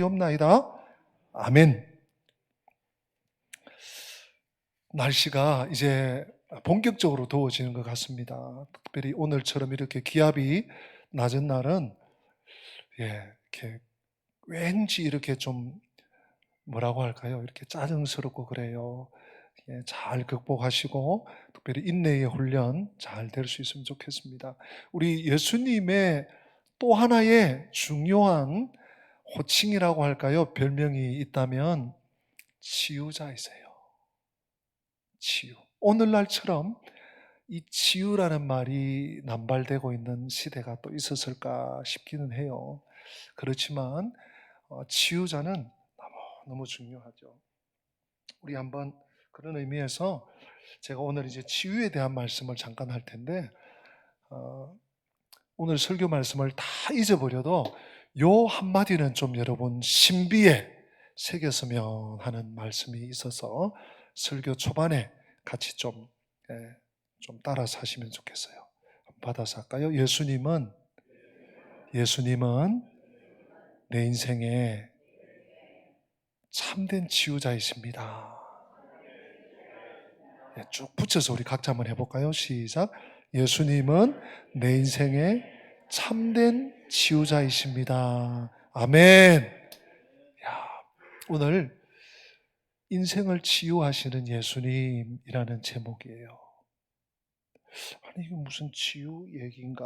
되옵나이다. 아멘. 날씨가 이제 본격적으로 더워지는 것 같습니다. 특별히 오늘처럼 이렇게 기압이 낮은 날은 이렇게 왠지 이렇게 좀 뭐라고 할까요? 이렇게 짜증스럽고 그래요. 잘 극복하시고 특별히 인내의 훈련 잘 될 수 있으면 좋겠습니다. 우리 예수님의 또 하나의 중요한 호칭이라고 할까요? 별명이 있다면 치유자이세요. 치유. 오늘날처럼 이 치유라는 말이 남발되고 있는 시대가 또 있었을까 싶기는 해요. 그렇지만 치유자는 너무 중요하죠. 우리 한번 그런 의미에서 제가 오늘 이제 치유에 대한 말씀을 잠깐 할 텐데 오늘 설교 말씀을 다 잊어버려도 요 한마디는 좀 여러분 신비에 새겼으면 하는 말씀이 있어서 설교 초반에 같이 좀 따라서 하시면 좋겠어요. 받아서 할까요? 예수님은 내 인생의 참된 치유자이십니다. 쭉 붙여서 우리 각자 한번 해볼까요? 시작. 예수님은 내 인생의 참된 치유자이십니다. 아멘. 오늘 인생을 치유하시는 예수님이라는 제목이에요. 아니 이게 무슨 치유 얘기인가?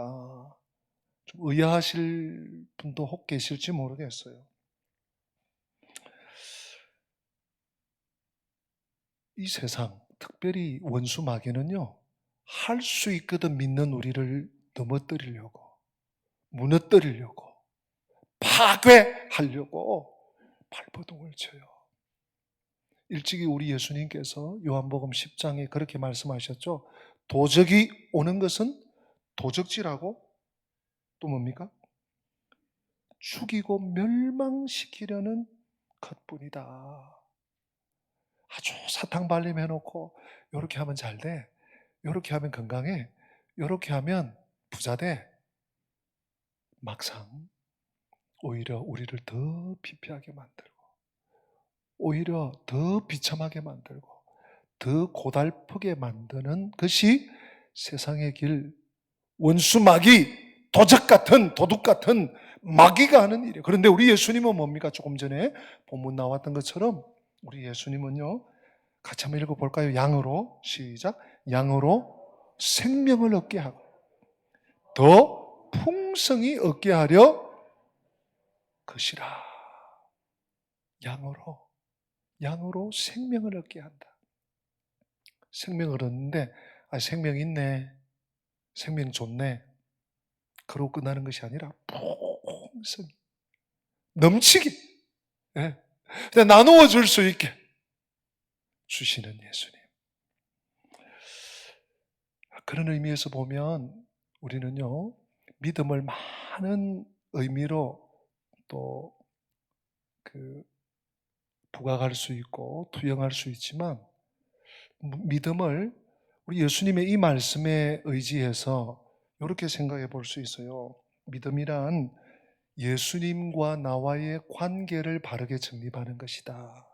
좀 의아하실 분도 혹 계실지 모르겠어요. 이 세상, 특별히 원수 마귀는요, 할 수 있거든 믿는 우리를 넘어뜨리려고, 무너뜨리려고, 파괴하려고 발버둥을 쳐요. 일찍이 우리 예수님께서 요한복음 10장에 그렇게 말씀하셨죠. 도적이 오는 것은 도적질하고 또 뭡니까? 죽이고 멸망시키려는 것뿐이다. 아주 사탕발림 해놓고 이렇게 하면 잘 돼, 이렇게 하면 건강해, 이렇게 하면 부자 돼. 막상 오히려 우리를 더 피폐하게 만들고 오히려 더 비참하게 만들고 더 고달프게 만드는 것이 세상의 길, 원수 마귀, 도적 같은 도둑 같은 마귀가 하는 일이에요. 그런데 우리 예수님은 뭡니까? 조금 전에 본문 나왔던 것처럼 우리 예수님은요, 같이 한번 읽어볼까요? 양으로, 시작. 양으로 생명을 얻게 하고 더 풍성히 얻게 하려 것이라. 양으로 생명을 얻게 한다. 생명을 얻는데 생명 있네, 생명 좋네, 그러고 끝나는 것이 아니라 풍성히 넘치게 나누어 줄 수 있게 주시는 예수님. 그런 의미에서 보면 우리는요, 믿음을 많은 의미로 또 부각할 수 있고 투영할 수 있지만, 믿음을 우리 예수님의 이 말씀에 의지해서 이렇게 생각해 볼 수 있어요. 믿음이란 예수님과 나와의 관계를 바르게 정립하는 것이다.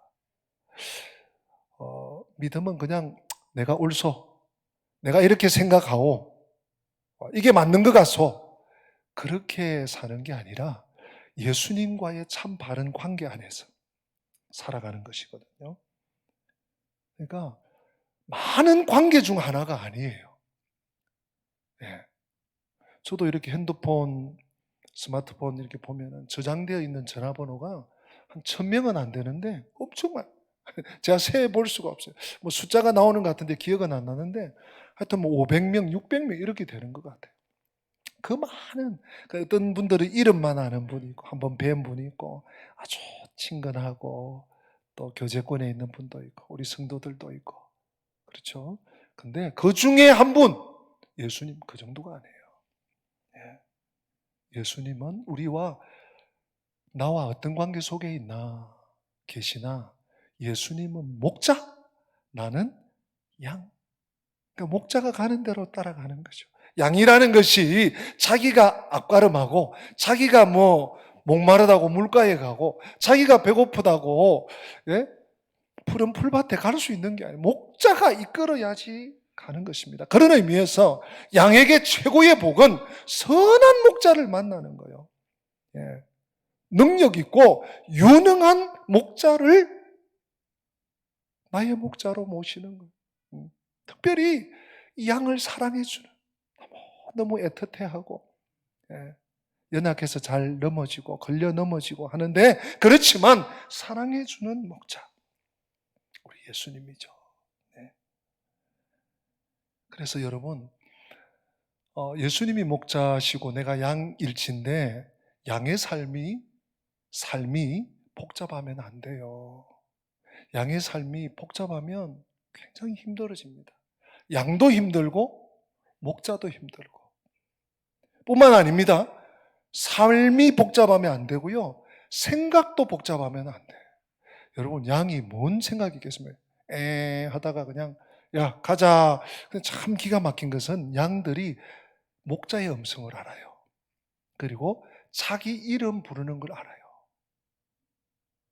믿음은 그냥 내가 옳소, 내가 이렇게 생각하오, 이게 맞는 것 같소, 그렇게 사는 게 아니라 예수님과의 참 바른 관계 안에서 살아가는 것이거든요. 그러니까 많은 관계 중 하나가 아니에요. 저도 이렇게 핸드폰, 스마트폰 이렇게 보면은 저장되어 있는 전화번호가 한 1000명은 안 되는데 엄청 많아요. 제가 세어 볼 수가 없어요. 뭐 숫자가 나오는 것 같은데 기억은 안 나는데 하여튼 뭐 500명, 600명 이렇게 되는 것 같아요. 그 많은, 어떤 분들은 이름만 아는 분이 있고 한번 뵌 분이 있고 아주 친근하고 또 교제권에 있는 분도 있고 우리 성도들도 있고 그렇죠. 근데 그 중에 한 분, 예수님 그 정도가 아니에요. 예수님은 우리와 나와 어떤 관계 속에 있나 계시나, 예수님은 목자, 나는 양. 그러니까 목자가 가는 대로 따라가는 거죠. 양이라는 것이 자기가 앞가름하고 자기가 뭐 목마르다고 물가에 가고 자기가 배고프다고 푸른 풀밭에 갈 수 있는 게 아니에요. 목자가 이끌어야지 가는 것입니다. 그런 의미에서 양에게 최고의 복은 선한 목자를 만나는 거예요. 능력 있고 유능한 목자를 나의 목자로 모시는 거예요. 특별히 이 양을 사랑해주는, 너무 애틋해하고 연약해서 잘 넘어지고 걸려 넘어지고 하는데, 그렇지만 사랑해주는 목자, 우리 예수님이죠. 그래서 여러분, 예수님이 목자시고 내가 양일치인데 양의 삶이 복잡하면 안 돼요. 양의 삶이 복잡하면 굉장히 힘들어집니다. 양도 힘들고 목자도 힘들고. 뿐만 아닙니다. 삶이 복잡하면 안 되고요. 생각도 복잡하면 안 돼요. 여러분, 양이 뭔 생각이겠습니까? 하다가 그냥 야 가자. 참 기가 막힌 것은 양들이 목자의 음성을 알아요. 그리고 자기 이름 부르는 걸 알아요.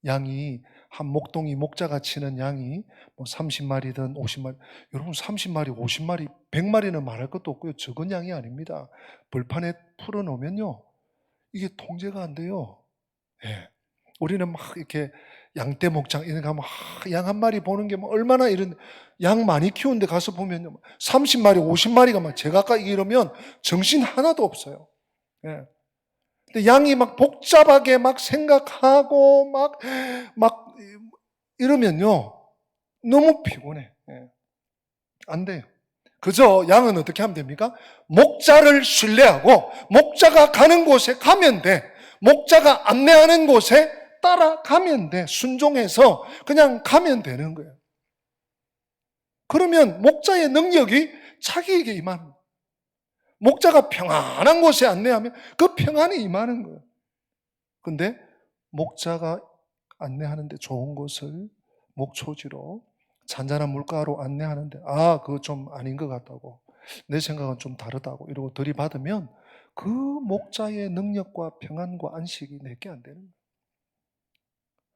양이 한 목동이 목자가 치는 양이 뭐 30마리든 50마리, 여러분 30마리, 50마리, 100마리는 말할 것도 없고요. 적은 양이 아닙니다. 벌판에 풀어놓으면요, 이게 통제가 안 돼요. 우리는 막 이렇게 양떼 목장 이런 거 하면 양 한 마리 보는 게 뭐 얼마나, 이런 양 많이 키우는데 가서 보면요, 30마리, 50마리가 막 제각각 이러면 정신 하나도 없어요. 근데 양이 막 복잡하게 막 생각하고 막 이러면요, 너무 피곤해. 안 돼요. 그저 양은 어떻게 하면 됩니까? 목자를 신뢰하고 목자가 가는 곳에 가면 돼. 목자가 안내하는 곳에 따라가면 돼. 순종해서 그냥 가면 되는 거예요. 그러면 목자의 능력이 자기에게 임합니다. 목자가 평안한 곳에 안내하면 그 평안이 임하는 거예요. 근데 목자가 안내하는데 좋은 곳을 목초지로 잔잔한 물가로 안내하는데 그거 좀 아닌 것 같다고, 내 생각은 좀 다르다고 이러고 들이받으면 그 목자의 능력과 평안과 안식이 내게 안 되는 거예요.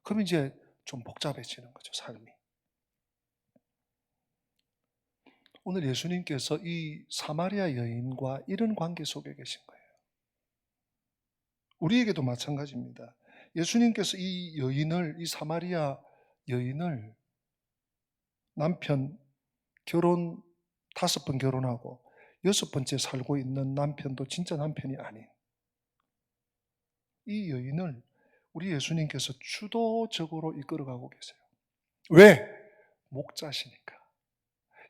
그럼 이제 좀 복잡해지는 거죠, 삶이. 오늘 예수님께서 이 사마리아 여인과 이런 관계 속에 계신 거예요. 우리에게도 마찬가지입니다. 예수님께서 이 사마리아 여인을 남편 결혼 5번 결혼하고 6번째 살고 있는 남편도 진짜 남편이 아닌 이 여인을 우리 예수님께서 주도적으로 이끌어가고 계세요. 왜? 목자시니까.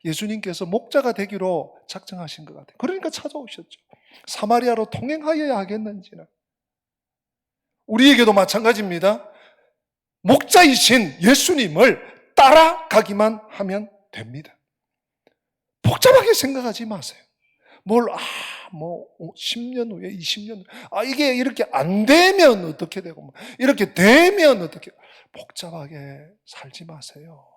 예수님께서 목자가 되기로 작정하신 것 같아요. 그러니까 찾아오셨죠. 사마리아로 통행하여야 하겠는지는. 우리에게도 마찬가지입니다. 목자이신 예수님을 따라가기만 하면 됩니다. 복잡하게 생각하지 마세요. 10년 후에, 20년 후에, 이게 이렇게 안 되면 어떻게 되고, 이렇게 되면 어떻게, 복잡하게 살지 마세요.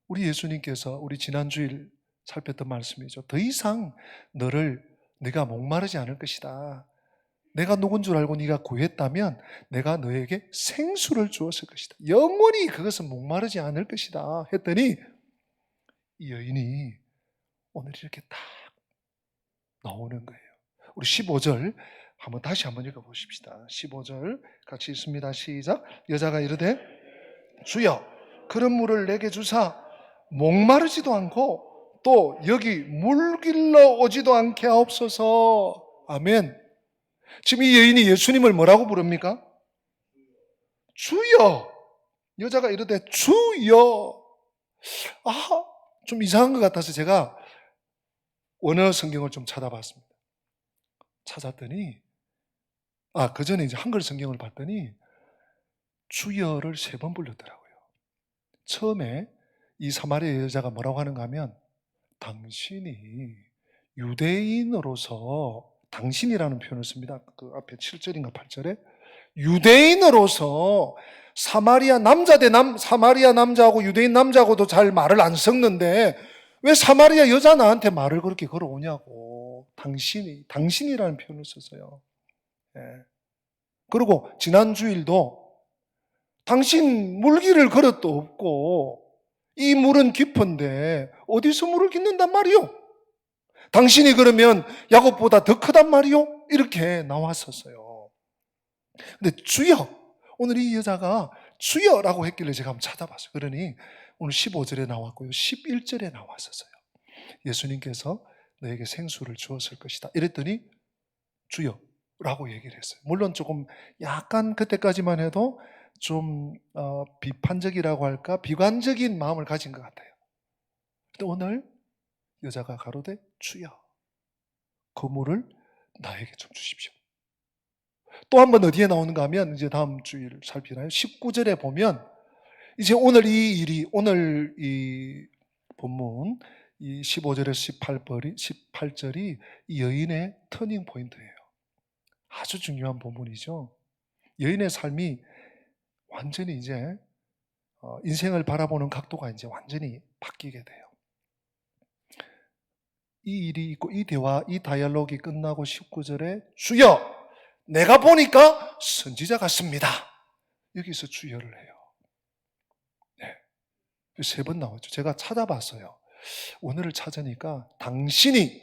우리 예수님께서 우리 지난주일 살폈던 말씀이죠. 더 이상 네가 목마르지 않을 것이다. 내가 누군 줄 알고 네가 구했다면 내가 너에게 생수를 주었을 것이다. 영원히 그것은 목마르지 않을 것이다 했더니 이 여인이 오늘 이렇게 딱 나오는 거예요. 우리 15절 다시 한번 읽어보십시다. 15절 같이 읽습니다. 시작. 여자가 이르되 주여 그런 물을 내게 주사 목마르지도 않고 또 여기 물 길러 오지도 않게 하옵소서. 아멘. 지금 이 여인이 예수님을 뭐라고 부릅니까? 주여. 여자가 이르되 주여. 좀 이상한 것 같아서 제가 원어 성경을 좀 찾아봤습니다. 찾았더니 그 전에 이제 한글 성경을 봤더니 주여를 3번 불렀더라고요. 처음에 이 사마리아 여자가 뭐라고 하는가 하면 당신이 유대인으로서, 당신이라는 표현을 씁니다. 그 앞에 7절인가 8절에 유대인으로서 사마리아 남자하고 유대인 남자하고도 잘 말을 안 섞는데 왜 사마리아 여자 나한테 말을 그렇게 걸어오냐고 당신이라는 표현을 썼어요. 예. 그리고 지난 주일도 당신 물기를 그릇도 없고 이 물은 깊은데 어디서 물을 깃는단 말이요? 당신이 그러면 야곱보다 더 크단 말이요? 이렇게 나왔었어요. 근데 주여, 오늘 이 여자가 주여라고 했길래 제가 한번 찾아봤어요. 그러니 오늘 15절에 나왔고요, 11절에 나왔었어요. 예수님께서 너에게 생수를 주었을 것이다 이랬더니 주여라고 얘기를 했어요. 물론 조금 약간 그때까지만 해도 좀 비판적이라고 할까, 비관적인 마음을 가진 것 같아요. 근데 오늘 여자가 가로되 주여, 그 물을 나에게 좀 주십시오. 또 한 번 어디에 나오는가 하면 이제 다음 주일 살피나요? 19절에 보면 이제 오늘 이 일이, 오늘 이 본문 이 15절에서 18절이 이 여인의 터닝 포인트예요. 아주 중요한 본문이죠. 여인의 삶이 완전히 이제 인생을 바라보는 각도가 이제 완전히 바뀌게 돼요. 이 일이 있고 이 대화, 이 다이얼로기 끝나고 19절에 주여, 내가 보니까 선지자 같습니다. 여기서 주여를 해요. 네. 3번 나왔죠. 제가 찾아봤어요. 오늘을 찾으니까 당신이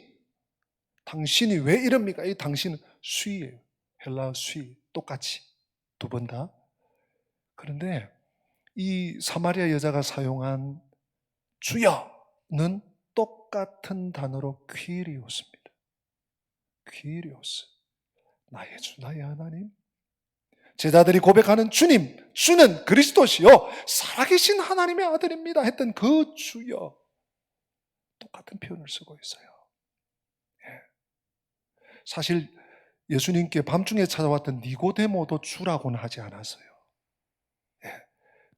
왜 이럽니까? 이 당신은 수이에요. 헬라 수이. 똑같이. 2번 다. 그런데 이 사마리아 여자가 사용한 주여는 똑같은 단어로 퀴리오스입니다. 퀴리오스. 나의 주, 나의 하나님. 제자들이 고백하는 주님, 주는 그리스도시요 살아계신 하나님의 아들입니다 했던 그 주여, 똑같은 표현을 쓰고 있어요. 예. 사실 예수님께 밤중에 찾아왔던 니고데모도 주라고는 하지 않았어요. 예.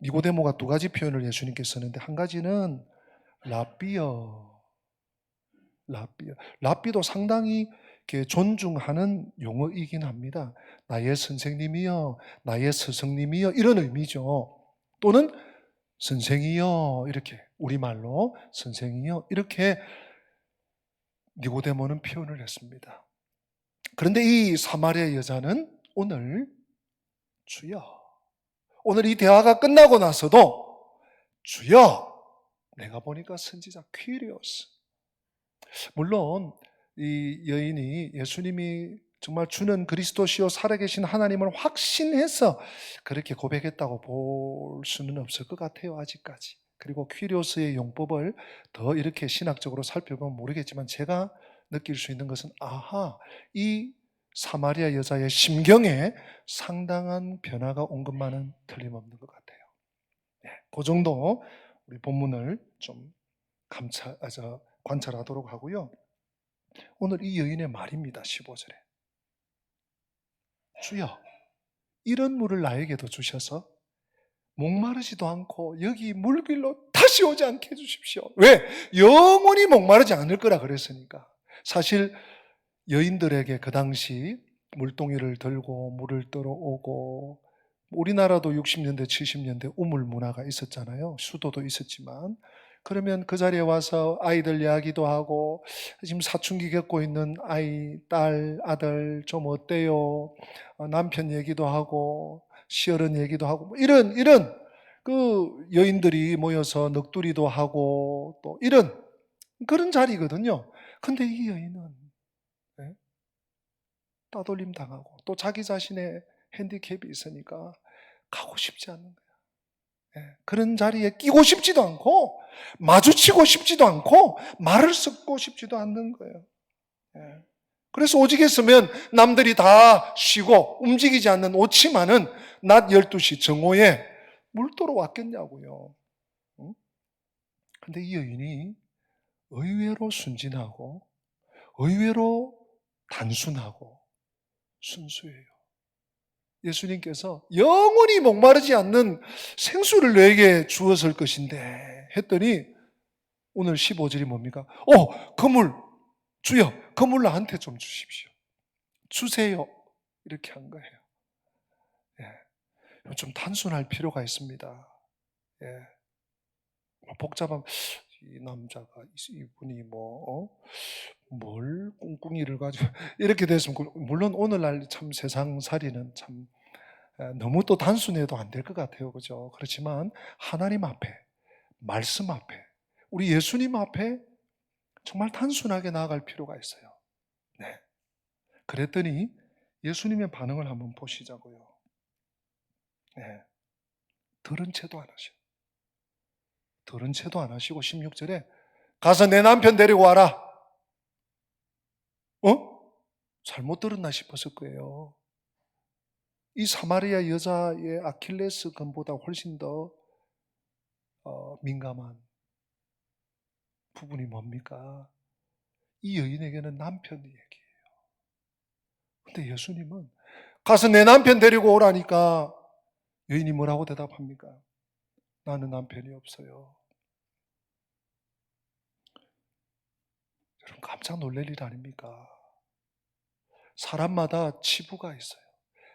니고데모가 2가지 표현을 예수님께 썼는데, 한 가지는 라비어. 라비도 상당히 존중하는 용어이긴 합니다. 나의 선생님이여, 나의 스승님이여, 이런 의미죠. 또는 선생이여, 이렇게 우리말로 선생이여, 이렇게 니고데모는 표현을 했습니다. 그런데 이 사마리아 여자는 오늘 주여, 오늘 이 대화가 끝나고 나서도 주여, 내가 보니까 선지자 퀴리오스. 물론 이 여인이 예수님이 정말 주는 그리스도시요 살아계신 하나님을 확신해서 그렇게 고백했다고 볼 수는 없을 것 같아요, 아직까지. 그리고 퀴리오스의 용법을 더 이렇게 신학적으로 살펴보면 모르겠지만, 제가 느낄 수 있는 것은 이 사마리아 여자의 심경에 상당한 변화가 온 것만은 틀림없는 것 같아요. 네, 그 정도 우리 본문을 좀 관찰하도록 하고요. 오늘 이 여인의 말입니다. 15절에 주여, 이런 물을 나에게도 주셔서 목마르지도 않고 여기 물길로 다시 오지 않게 해주십시오. 왜? 영원히 목마르지 않을 거라 그랬으니까. 사실 여인들에게 그 당시 물동이를 들고 물을 떨어오고, 우리나라도 60년대 70년대 우물 문화가 있었잖아요. 수도도 있었지만, 그러면 그 자리에 와서 아이들 이야기도 하고, 지금 사춘기 겪고 있는 아이, 딸, 아들 좀 어때요? 남편 얘기도 하고 시어른 얘기도 하고, 이런 그 여인들이 모여서 넋두리도 하고 또 이런 그런 자리거든요. 근데 이 여인은 따돌림 당하고 또 자기 자신의 핸디캡이 있으니까 가고 싶지 않는 거예요. 그런 자리에 끼고 싶지도 않고 마주치고 싶지도 않고 말을 섞고 싶지도 않는 거예요. 그래서 오직했으면 남들이 다 쉬고 움직이지 않는 오치마는 낮 12시 정오에 물도로 왔겠냐고요. 근데 이 여인이 의외로 순진하고 의외로 단순하고 순수해요. 예수님께서 영원히 목마르지 않는 생수를 내게 주었을 것인데 했더니 오늘 15절이 뭡니까? 그 물, 주여, 그 물 나한테 좀 주십시오. 주세요. 이렇게 한 거예요. 좀 단순할 필요가 있습니다. 복잡한, 이 남자가, 이분이 뭘 꿍꿍이를 가지고 이렇게 됐으면, 물론 오늘날 참 세상살이는 참 너무 또 단순해도 안 될 것 같아요. 그죠? 그렇지만 하나님 앞에, 말씀 앞에, 우리 예수님 앞에 정말 단순하게 나아갈 필요가 있어요. 네. 그랬더니 예수님의 반응을 한번 보시자고요. 네. 들은 채도 안 하셔. 들은 채도 안 하시고 16절에 가서 내 남편 데리고 와라. 잘못 들었나 싶었을 거예요. 이 사마리아 여자의 아킬레스 건보다 훨씬 더 민감한 부분이 뭡니까? 이 여인에게는 남편이 얘기해요. 근데 예수님은 가서 내 남편 데리고 오라니까 여인이 뭐라고 대답합니까? 나는 남편이 없어요. 여러분 깜짝 놀랄 일 아닙니까? 사람마다 치부가 있어요.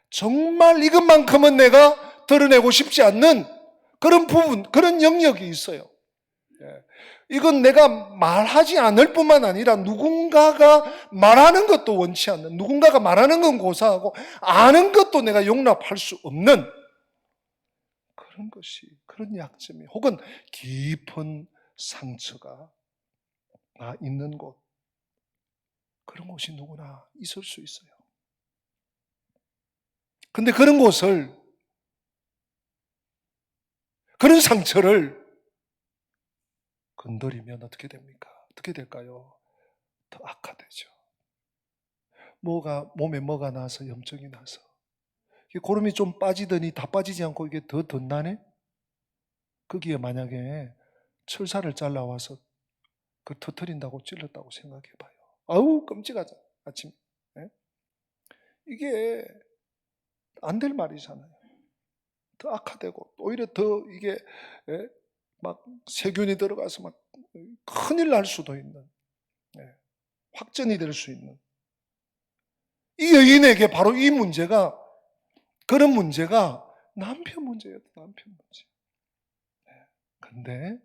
정말 이것만큼은 내가 드러내고 싶지 않는 그런 부분, 그런 영역이 있어요. 이건 내가 말하지 않을 뿐만 아니라 누군가가 말하는 것도 원치 않는, 누군가가 말하는 건 고사하고 아는 것도 내가 용납할 수 없는 그런 것이, 그런 약점이, 혹은 깊은 상처가 나 있는 곳, 그런 곳이 누구나 있을 수 있어요. 근데 그런 곳을, 그런 상처를 건드리면 어떻게 됩니까? 어떻게 될까요? 더 악화되죠. 몸에 뭐가 나서, 염증이 나서, 고름이 좀 빠지더니 다 빠지지 않고 이게 더 덧나네? 거기에 만약에 철사를 잘라와서 그 터트린다고 찔렀다고 생각해 봐요. 아우, 끔찍하죠. 아침. 네? 이게 안 될 말이잖아요. 더 악화되고, 오히려 더 이게 막 세균이 들어가서 막 큰일 날 수도 있는, 확전이 될 수 있는. 이 여인에게 바로 이 문제가, 그런 문제가 남편 문제였다. 남편 문제. 근데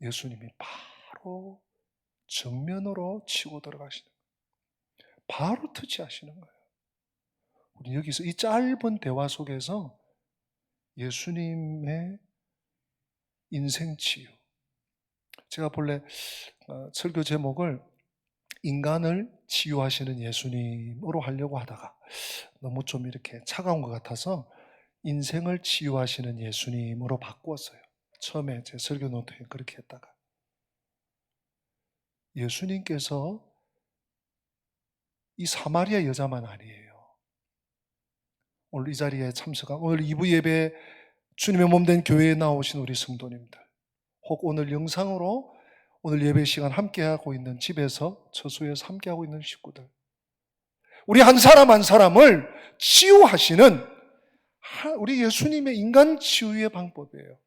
예수님이 바로 정면으로 치고 들어가시는 거예요. 바로 터치하시는 거예요. 우리 여기서 이 짧은 대화 속에서 예수님의 인생 치유, 제가 본래 설교 제목을 인간을 치유하시는 예수님으로 하려고 하다가 너무 좀 이렇게 차가운 것 같아서 인생을 치유하시는 예수님으로 바꾸었어요. 처음에 제 설교 노트에 그렇게 했다가, 예수님께서 이 사마리아 여자만 아니에요. 오늘 이 자리에 참석한, 오늘 2부 예배 주님의 몸된 교회에 나오신 우리 성도님들, 혹 오늘 영상으로 오늘 예배 시간 함께하고 있는, 집에서 처소에서 함께하고 있는 식구들, 우리 한 사람 한 사람을 치유하시는 우리 예수님의 인간 치유의 방법이에요.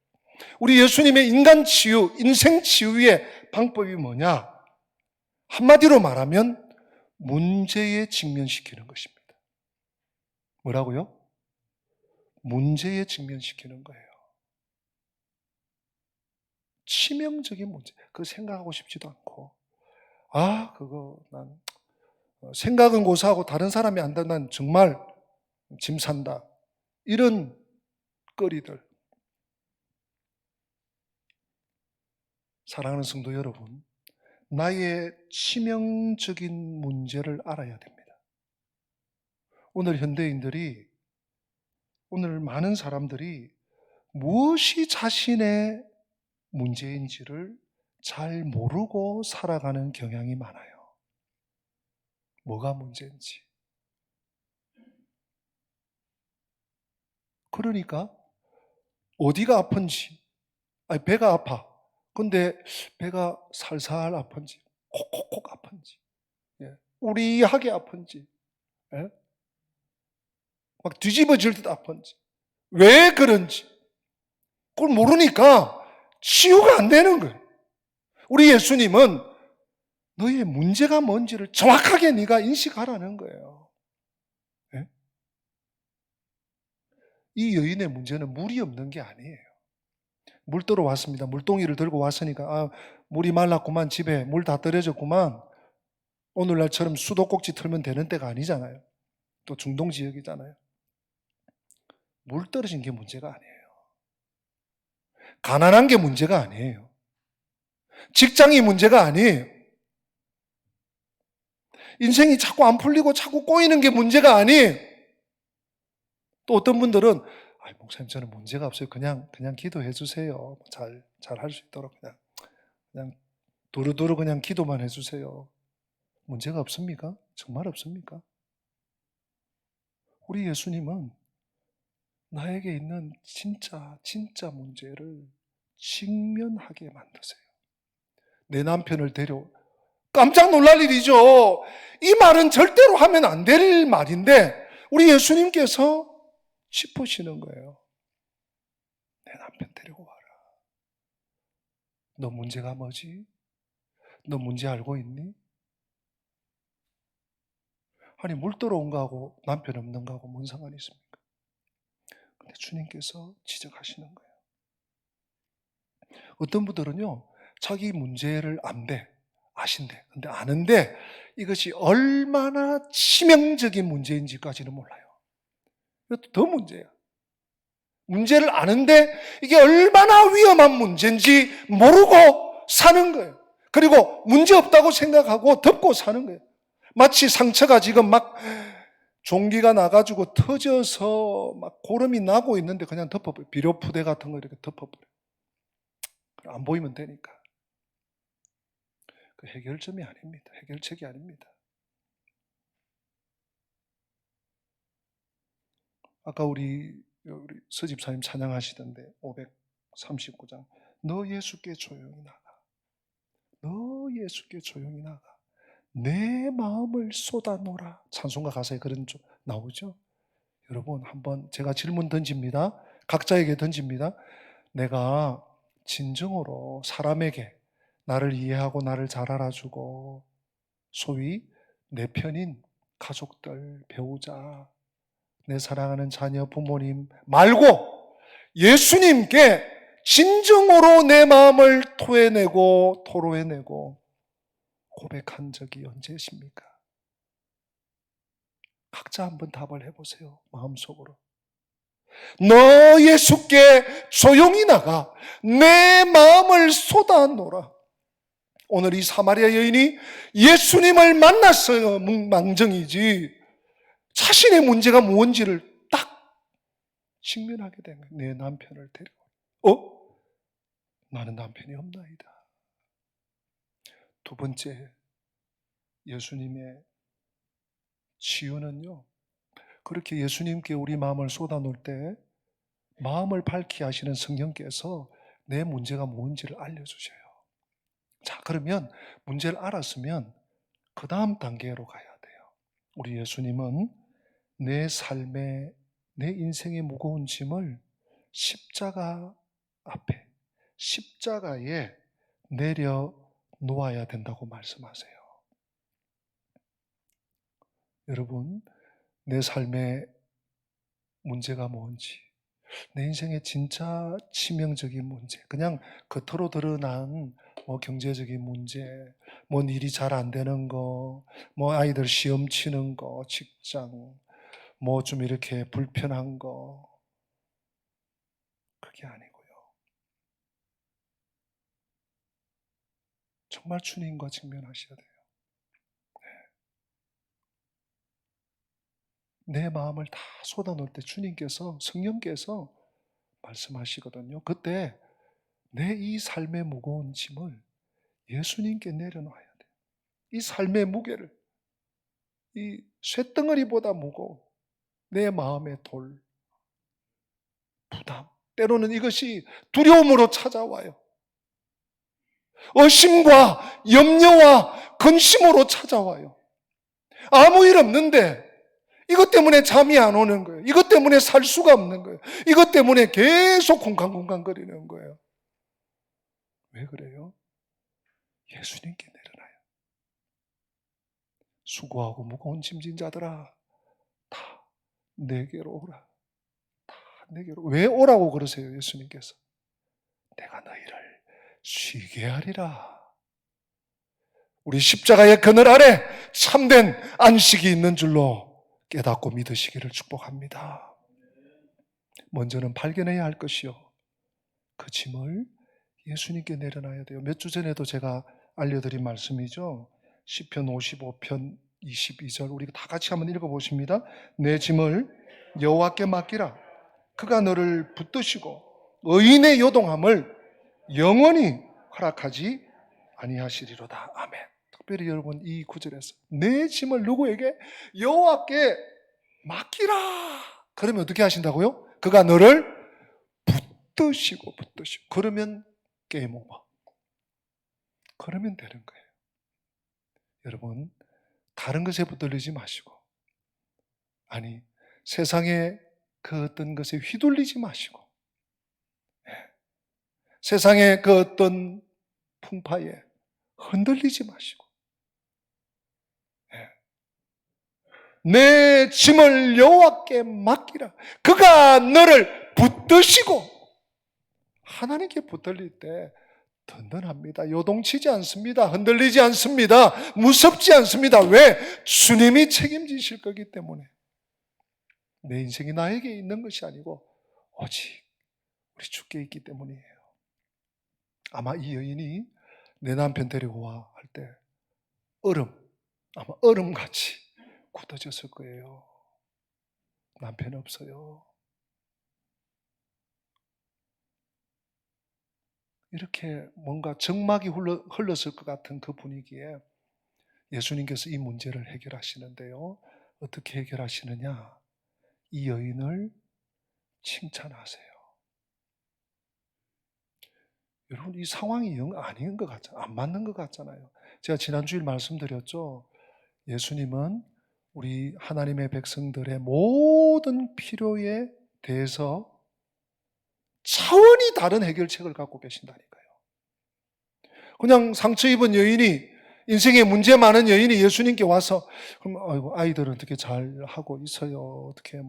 우리 예수님의 인간 치유, 인생 치유의 방법이 뭐냐? 한마디로 말하면 문제에 직면시키는 것입니다. 뭐라고요? 문제에 직면시키는 거예요. 치명적인 문제. 그거 생각하고 싶지도 않고, 그거 난 생각은 고사하고 다른 사람이 안다, 난 정말 짐 산다, 이런 거리들. 사랑하는 성도 여러분, 나의 치명적인 문제를 알아야 됩니다. 오늘 현대인들이, 오늘 많은 사람들이 무엇이 자신의 문제인지를 잘 모르고 살아가는 경향이 많아요. 뭐가 문제인지. 그러니까 어디가 아픈지, 배가 아파. 근데 배가 살살 아픈지, 콕콕콕 아픈지, 우리하게 아픈지, 막 뒤집어질 듯 아픈지, 왜 그런지 그걸 모르니까 치유가 안 되는 거예요. 우리 예수님은 너의 문제가 뭔지를 정확하게 네가 인식하라는 거예요. 이 여인의 문제는 물이 없는 게 아니에요. 물 떠러 왔습니다. 물동이를 들고 왔으니까 물이 말랐구만, 집에 물 다 떨어졌구만, 오늘날처럼 수도꼭지 틀면 되는 때가 아니잖아요. 또 중동 지역이잖아요. 물 떨어진 게 문제가 아니에요. 가난한 게 문제가 아니에요. 직장이 문제가 아니에요. 인생이 자꾸 안 풀리고 자꾸 꼬이는 게 문제가 아니에요. 또 어떤 분들은 목사님 저는 문제가 없어요. 그냥 기도해 주세요. 잘 할 수 있도록 그냥 두루두루 그냥 기도만 해 주세요. 문제가 없습니까? 정말 없습니까? 우리 예수님은 나에게 있는 진짜 문제를 직면하게 만드세요. 내 남편을 깜짝 놀랄 일이죠. 이 말은 절대로 하면 안 될 말인데 우리 예수님께서 짚으시는 거예요. 내 남편 데리고 와라. 너 문제가 뭐지? 너 문제 알고 있니? 아니 물 들어온 거하고 남편 없는 거하고 뭔 상관이 있습니까? 근데 주님께서 지적하시는 거예요. 어떤 분들은요, 자기 문제를 아신대. 근데 아는데 이것이 얼마나 치명적인 문제인지까지는 몰라요. 이것도 더 문제야. 문제를 아는데 이게 얼마나 위험한 문제인지 모르고 사는 거예요. 그리고 문제 없다고 생각하고 덮고 사는 거예요. 마치 상처가 지금 막 종기가 나가지고 터져서 막 고름이 나고 있는데 그냥 덮어버려요. 비료푸대 같은 거 이렇게 덮어버려요. 안 보이면 되니까. 그 해결점이 아닙니다. 해결책이 아닙니다. 아까 우리 서집사님 찬양하시던데 539장 너 예수께 조용히 나가. 너 예수께 조용히 나가. 내 마음을 쏟아놓으라. 찬송가 가사에 그런 쪽 나오죠. 여러분 한번 제가 질문 던집니다. 각자에게 던집니다. 내가 진정으로 사람에게 나를 이해하고 나를 잘 알아주고 소위 내 편인 가족들, 배우자, 내 사랑하는 자녀, 부모님 말고 예수님께 진정으로 내 마음을 토해내고 토로해내고 고백한 적이 언제십니까? 각자 한번 답을 해보세요. 마음속으로. 너 예수께 조용히 나가 내 마음을 쏟아놓으라. 오늘 이 사마리아 여인이 예수님을 만났어요. 망정이지. 자신의 문제가 무엇인지를 딱 직면하게 된 거예요. 내 남편을 데리고. 나는 남편이 없나이다. 두 번째, 예수님의 치유는요. 그렇게 예수님께 우리 마음을 쏟아놓을 때 마음을 밝히 하시는 성령께서 내 문제가 뭔지를 알려주셔요. 자, 그러면 문제를 알았으면 그 다음 단계로 가야 돼요. 우리 예수님은 내 삶의, 내 인생의 무거운 짐을 십자가 앞에, 십자가에 내려 놓아야 된다고 말씀하세요. 여러분, 내 삶의 문제가 뭔지, 내 인생의 진짜 치명적인 문제, 그냥 겉으로 드러난 경제적인 문제, 일이 잘 안 되는 거, 아이들 시험 치는 거, 직장, 좀 이렇게 불편한 거, 그게 아니고요. 정말 주님과 직면하셔야 돼요. 내 마음을 다 쏟아놓을 때 주님께서, 성령께서 말씀하시거든요. 그때 내 이 삶의 무거운 짐을 예수님께 내려놔야 돼요. 이 삶의 무게를, 이 쇳덩어리보다 무거운 내 마음의 돌, 부담. 때로는 이것이 두려움으로 찾아와요. 의심과 염려와 근심으로 찾아와요. 아무 일 없는데 이것 때문에 잠이 안 오는 거예요. 이것 때문에 살 수가 없는 거예요. 이것 때문에 계속 쿵쾅쿵쾅거리는 거예요. 왜 그래요? 예수님께 내려놔요. 수고하고 무거운 짐진 자들아, 다 내게로 오라. 다 내게로. 왜 오라고 그러세요, 예수님께서? 내가 너희를 쉬게 하리라. 우리 십자가의 그늘 아래 참된 안식이 있는 줄로 깨닫고 믿으시기를 축복합니다. 먼저는 발견해야 할 것이요, 그 짐을 예수님께 내려놔야 돼요. 몇 주 전에도 제가 알려드린 말씀이죠. 시편 55편 22절 우리 다 같이 한번 읽어보십니다. 내 짐을 여호와께 맡기라. 그가 너를 붙드시고 의인의 요동함을 영원히 허락하지 아니하시리로다. 아멘. 특별히 여러분 이 구절에서 내 짐을 누구에게? 여호와께 맡기라. 그러면 어떻게 하신다고요? 그가 너를 붙드시고. 그러면 게임 오버. 그러면 되는 거예요. 여러분, 다른 것에 붙들리지 마시고, 아니 세상의 그 어떤 것에 휘둘리지 마시고, 세상의 그 어떤 풍파에 흔들리지 마시고, 내 짐을 여호와께 맡기라. 그가 너를 붙드시고. 하나님께 붙들릴 때 든든합니다. 요동치지 않습니다. 흔들리지 않습니다. 무섭지 않습니다. 왜? 주님이 책임지실 거기 때문에. 내 인생이 나에게 있는 것이 아니고 오직 우리 주께 있기 때문이에요. 아마 이 여인이 내 남편 데리고 와 할 때 아마 얼음같이 굳어졌을 거예요. 남편 없어요. 이렇게 뭔가 정막이 흘렀을 것 같은 그 분위기에 예수님께서 이 문제를 해결하시는데요. 어떻게 해결하시느냐? 이 여인을 칭찬하세요. 여러분, 이 상황이 영 아닌 것 같잖아요. 안 맞는 것 같잖아요. 제가 지난주에 말씀드렸죠. 예수님은 우리 하나님의 백성들의 모든 필요에 대해서 차원이 다른 해결책을 갖고 계신다니까요. 그냥 상처 입은 여인이, 인생에 문제 많은 여인이 예수님께 와서, 그럼 아이들은 어떻게 잘 하고 있어요? 어떻게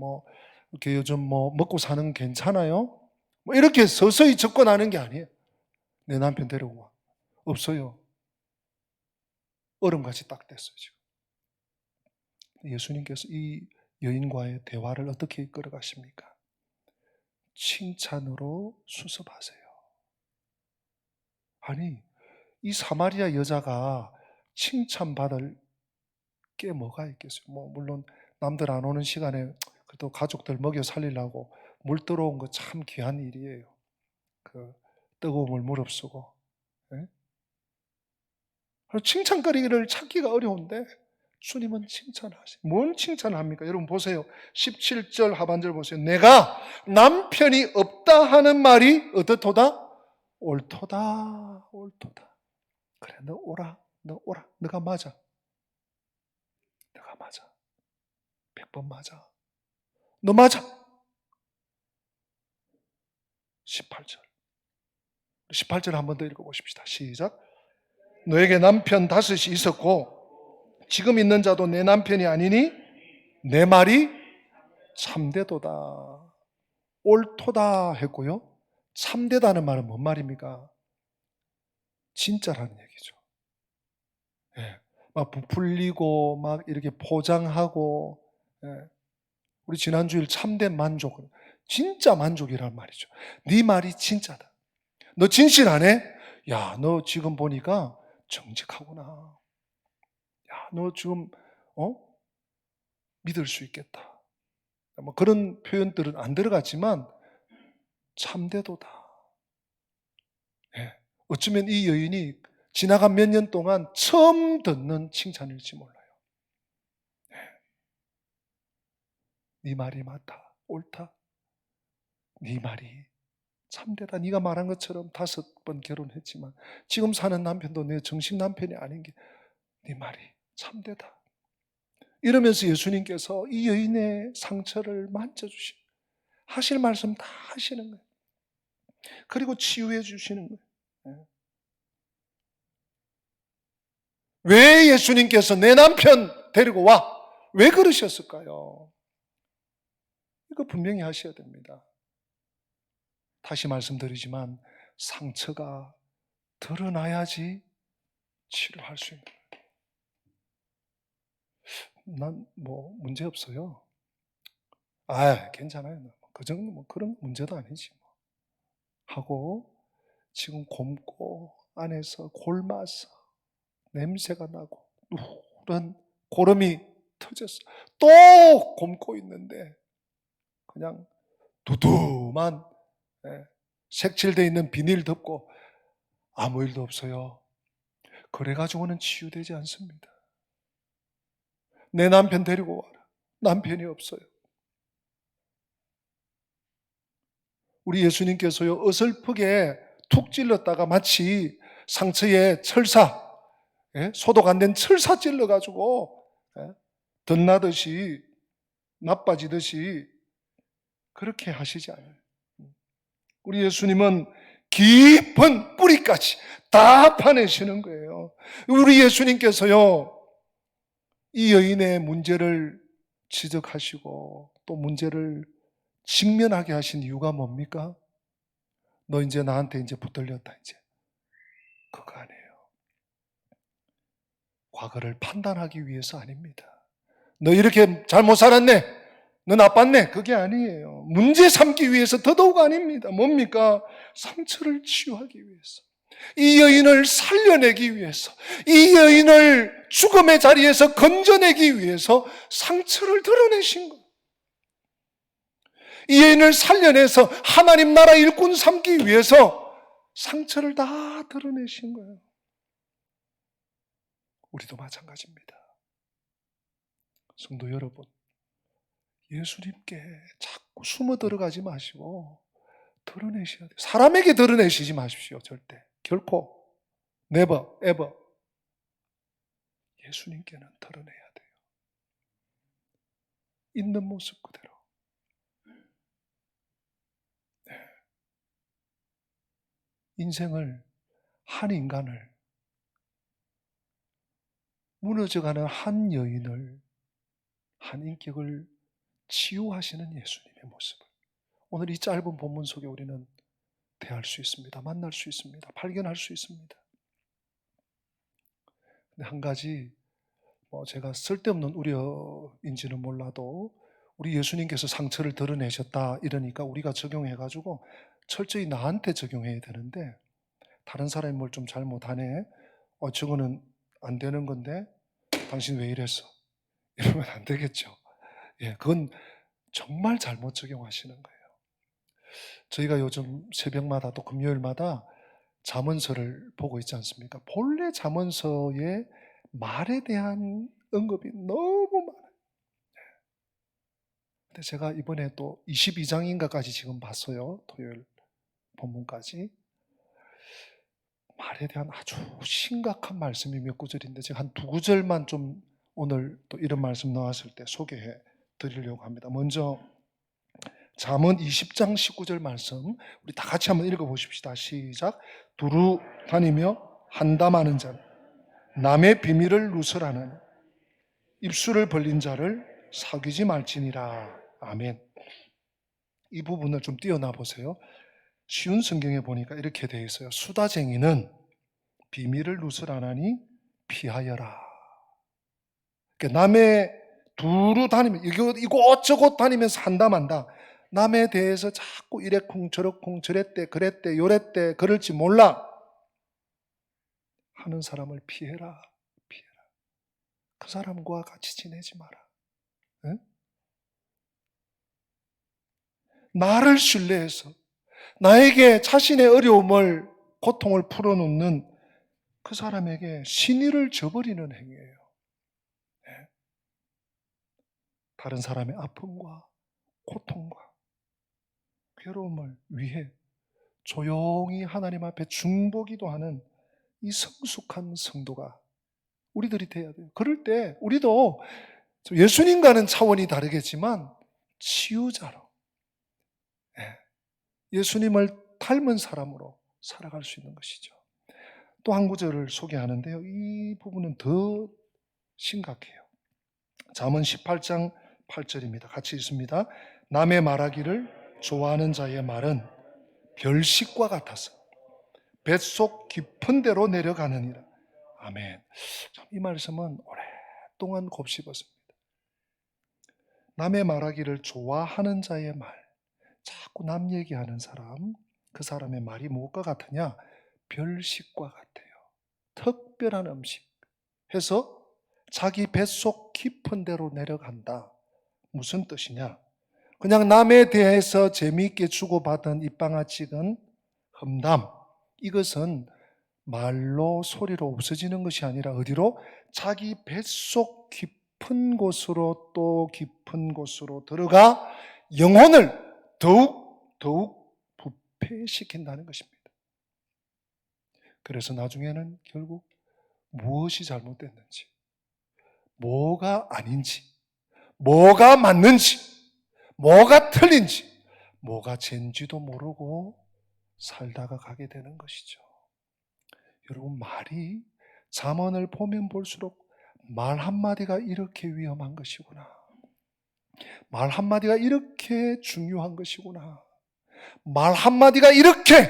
이렇게 요즘 먹고 사는 괜찮아요? 이렇게 서서히 접근하는 게 아니에요. 내 남편 데리고 와. 없어요. 얼음같이 딱 됐어요, 지금. 예수님께서 이 여인과의 대화를 어떻게 이끌어 가십니까? 칭찬으로 수습하세요. 아니, 이 사마리아 여자가 칭찬받을 게 뭐가 있겠어요? 물론 남들 안 오는 시간에 그래도 가족들 먹여 살리려고 물 들어온 거 참 귀한 일이에요. 그 뜨거운 물 무릅쓰고. 예? 칭찬거리를 찾기가 어려운데 주님은 칭찬하세요. 뭘 칭찬합니까? 여러분 보세요. 17절 하반절 보세요. 내가 남편이 없다 하는 말이 어떻도다? 옳도다. 그래, 너 오라. 너가 맞아. 너가 맞아. 100번 맞아. 너 맞아. 18절 한 번 더 읽어보십시다. 시작. 너에게 남편 5이 있었고 지금 있는 자도 내 남편이 아니니 내 말이 참되도다. 옳도다 했고요. 참되다는 말은 뭔 말입니까? 진짜라는 얘기죠. 예. 막 부풀리고 막 이렇게 포장하고, 예. 우리 지난주일 참된 만족, 진짜 만족이란 말이죠. 네 말이 진짜다. 너 진실하네? 야, 너 지금 보니까 정직하구나. 야, 너 지금 믿을 수 있겠다. 그런 표현들은 안 들어갔지만 참되도다. 예. 어쩌면 이 여인이 지나간 몇 년 동안 처음 듣는 칭찬일지 몰라요. 예. 네 말이 맞다. 옳다. 네 말이 참되다. 네가 말한 것처럼 5번 결혼했지만 지금 사는 남편도 내 정식 남편이 아닌 게 네 말이 참되다. 이러면서 예수님께서 이 여인의 상처를 만져주시고 하실 말씀 다 하시는 거예요. 그리고 치유해 주시는 거예요. 왜 예수님께서 내 남편 데리고 와? 왜 그러셨을까요? 이거 분명히 하셔야 됩니다. 다시 말씀드리지만 상처가 드러나야지 치료할 수 있는 거예요. 난 뭐 문제 없어요. 괜찮아요. 그 정도 뭐 그런 문제도 아니지 뭐. 하고 지금 곪고 안에서 골마서 냄새가 나고 누런 고름이 터졌어. 또 곪고 있는데 그냥 두툼한 색칠되어 있는 비닐 덮고 아무 일도 없어요. 그래가지고는 치유되지 않습니다. 내 남편 데리고 와라. 남편이 없어요. 우리 예수님께서요, 어설프게 툭 찔렀다가 마치 상처에 철사, 소독 안 된 철사 찔러가지고 덧나듯이 나빠지듯이 그렇게 하시지 않아요. 우리 예수님은 깊은 뿌리까지 다 파내시는 거예요. 우리 예수님께서요, 이 여인의 문제를 지적하시고 또 문제를 직면하게 하신 이유가 뭡니까? 너 이제 나한테 이제 붙들렸다, 이제. 그거 아니에요. 과거를 판단하기 위해서 아닙니다. 너 이렇게 잘못 살았네. 너 나빴네. 그게 아니에요. 문제 삼기 위해서 더더욱 아닙니다. 뭡니까? 상처를 치유하기 위해서. 이 여인을 살려내기 위해서, 이 여인을 죽음의 자리에서 건져내기 위해서 상처를 드러내신 거예요. 이 여인을 살려내서 하나님 나라 일꾼 삼기 위해서 상처를 다 드러내신 거예요. 우리도 마찬가지입니다. 성도 여러분, 예수님께 자꾸 숨어 들어가지 마시고 드러내셔야 돼요. 사람에게 드러내시지 마십시오. 절대. 결코. never, ever. 예수님께는 드러내야 돼요. 있는 모습 그대로. 네. 인생을, 한 인간을, 무너져가는 한 여인을, 한 인격을 치유하시는 예수님의 모습을 오늘 이 짧은 본문 속에 우리는 대할 수 있습니다. 만날 수 있습니다. 발견할 수 있습니다. 근데 한 가지, 제가 쓸데없는 우려인지는 몰라도 우리 예수님께서 상처를 드러내셨다 이러니까 우리가 적용해가지고 철저히 나한테 적용해야 되는데, 다른 사람이 뭘 좀 잘못하네, 저거는 안 되는 건데 당신 왜 이랬어? 이러면 안 되겠죠. 그건 정말 잘못 적용하시는 거예요. 저희가 요즘 새벽마다 또 금요일마다 잠언서를 보고 있지 않습니까? 본래 잠언서의 말에 대한 언급이 너무 많아요. 근데 제가 이번에 또 22장인가까지 지금 봤어요. 토요일 본문까지. 말에 대한 아주 심각한 말씀이 몇 구절인데 제가 한 두 구절만 좀 오늘 또 이런 말씀 나왔을 때 소개해 드리려고 합니다. 먼저 잠언 20장 19절 말씀 우리 다 같이 한번 읽어보십시다. 시작. 두루 다니며 한담하는 자는 남의 비밀을 누설하는 입술을 벌린 자를 사귀지 말지니라. 아멘. 이 부분을 좀 띄어나 보세요. 쉬운 성경에 보니까 이렇게 되어 있어요. 수다쟁이는 비밀을 누설하나니 피하여라. 그러니까 남의 두루 다니면 이곳저곳 다니면서 한담한다. 남에 대해서 자꾸 이래쿵 저래쿵 저랬대 그랬대 요랬대 그럴지 몰라 하는 사람을 피해라. 피해라. 그 사람과 같이 지내지 마라. 응? 나를 신뢰해서 나에게 자신의 어려움을 고통을 풀어놓는 그 사람에게 신의를 저버리는 행위예요. 네. 다른 사람의 아픔과 고통과 괴로움을 위해 조용히 하나님 앞에 중보기도하는 이 성숙한 성도가 우리들이 돼야 돼요. 그럴 때 우리도 예수님과는 차원이 다르겠지만 치유자로 예수님을 닮은 사람으로 살아갈 수 있는 것이죠. 또 한 구절을 소개하는데요. 이 부분은 더 심각해요. 잠언 18장 8절입니다. 같이 읽습니다. 남의 말하기를 좋아하는 자의 말은 별식과 같아서 뱃속 깊은 데로 내려가느니라. 아멘. 이 말씀은 오랫동안 곱씹었습니다. 남의 말하기를 좋아하는 자의 말, 자꾸 남 얘기하는 사람, 그 사람의 말이 무엇과 같으냐? 별식과 같아요. 특별한 음식 해서 자기 뱃속 깊은 데로 내려간다. 무슨 뜻이냐? 그냥 남에 대해서 재미있게 주고받은 입방아찍은 험담, 이것은 말로 소리로 없어지는 것이 아니라 어디로? 자기 뱃속 깊은 곳으로 또 깊은 곳으로 들어가 영혼을 더욱 부패시킨다는 것입니다. 그래서 나중에는 결국 무엇이 잘못됐는지, 뭐가 아닌지, 뭐가 맞는지, 뭐가 틀린지, 뭐가 죄인지도 모르고 살다가 가게 되는 것이죠. 여러분, 말이 잠언을 보면 볼수록 말 한마디가 이렇게 위험한 것이구나. 말 한마디가 이렇게 중요한 것이구나. 말 한마디가 이렇게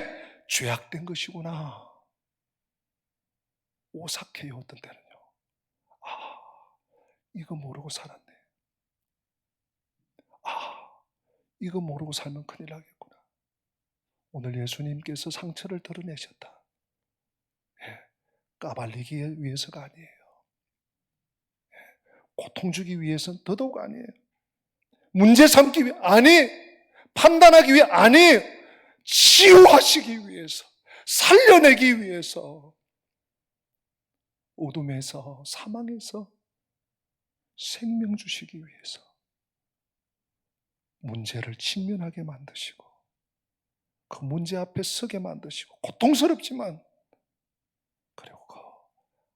죄악된 것이구나. 오싹해요, 어떤 때는요. 아, 이거 모르고 살았네. 아, 이거 모르고 살면 큰일 나겠구나. 오늘 예수님께서 상처를 드러내셨다. 예, 까발리기 위해서가 아니에요. 고통 주기 위해서는 더더욱 아니에요. 문제 삼기 위해, 아니, 판단하기 위해, 아니, 치유하시기 위해서, 살려내기 위해서, 어둠에서, 사망에서 생명 주시기 위해서 문제를 직면하게 만드시고 그 문제 앞에 서게 만드시고 고통스럽지만 그리고 그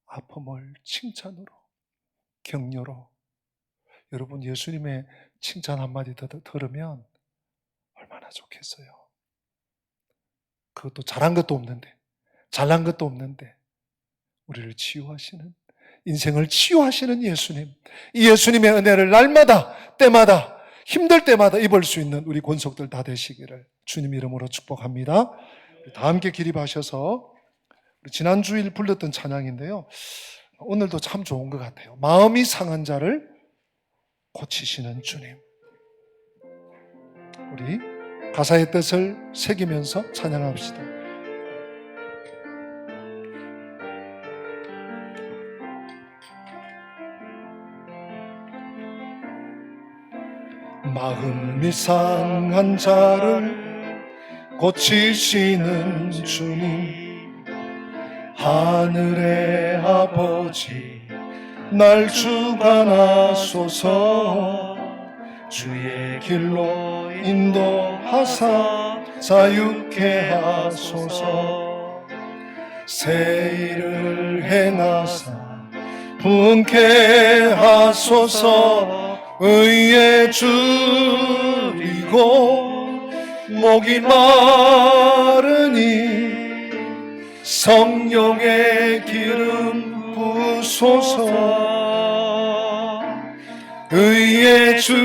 아픔을 칭찬으로, 격려로, 여러분 예수님의 칭찬 한마디 들으면 얼마나 좋겠어요. 그것도 잘한 것도 없는데, 잘난 것도 없는데 우리를 치유하시는, 인생을 치유하시는 예수님, 이 예수님의 은혜를 날마다, 때마다, 힘들 때마다 입을 수 있는 우리 권속들 다 되시기를 주님 이름으로 축복합니다. 다 함께 기립하셔서 지난 주일 불렀던 찬양인데요, 오늘도 참 좋은 것 같아요. 마음이 상한 자를 고치시는 주님. 우리 가사의 뜻을 새기면서 찬양합시다. 마음이 상한 자를 고치시는 주님, 하늘의 아버지 날 주관하소서. 주의 길로 인도하사 자유케 하소서. 새 일을 행하사 분케 하소서. 의에 줄이고 목이 마르니 성령의 기름 부소서. 의에 줄이고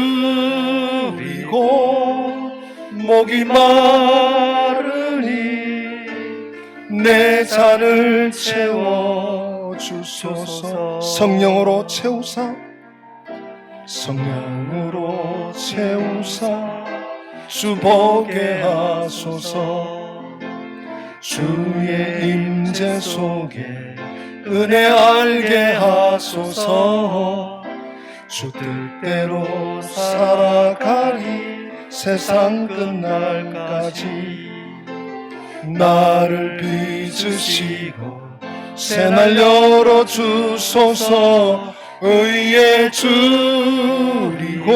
목이 마르니 내 잔을 채워주소서. 성령으로 채우사, 성령으로 채우사 주 보게 하소서. 주의 임재 속에 은혜 알게 하소서. 주 뜻대로 살아가리 세상 끝날까지. 나를 빚으시고 새날 열어주소서. 의에 줄이고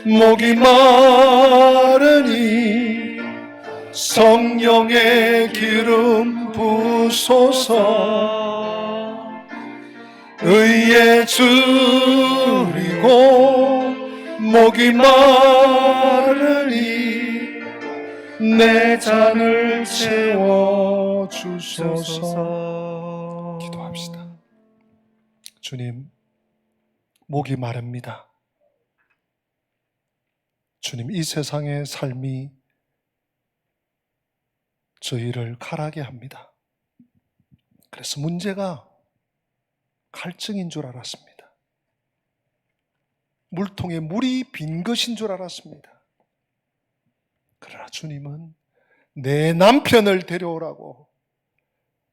목이 마르니 성령의 기름 부소서. 의에 줄이고 목이 마르니 내 잔을 채워주소서. 기도합시다. 주님, 목이 마릅니다. 주님, 이 세상의 삶이 저희를 가라게 합니다. 그래서 문제가 갈증인 줄 알았습니다. 물통에 물이 빈 것인 줄 알았습니다. 그러나 주님은 내 남편을 데려오라고,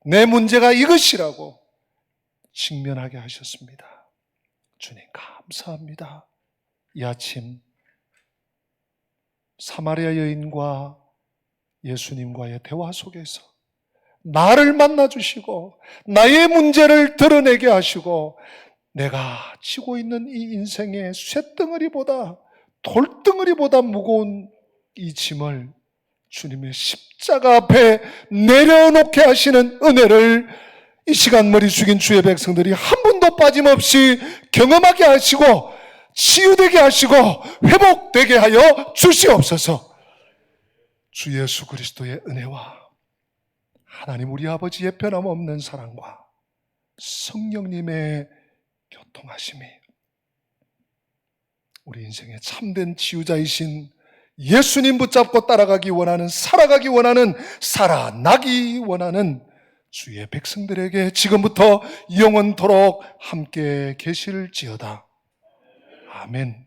내 문제가 이것이라고 직면하게 하셨습니다. 주님 감사합니다. 이 아침 사마리아 여인과 예수님과의 대화 속에서 나를 만나주시고 나의 문제를 드러내게 하시고 내가 지고 있는 이 인생의 쇳덩어리보다 돌덩어리보다 무거운 이 짐을 주님의 십자가 앞에 내려놓게 하시는 은혜를 이 시간 머리 숙인 주의 백성들이 한 분도 빠짐없이 경험하게 하시고 치유되게 하시고 회복되게 하여 주시옵소서. 주 예수 그리스도의 은혜와 하나님 우리 아버지의 변함없는 사랑과 성령님의 교통하심이 우리 인생의 참된 치유자이신 예수님 붙잡고 따라가기 원하는, 살아가기 원하는, 살아나기 원하는 주의 백성들에게 지금부터 영원토록 함께 계실지어다. 아멘.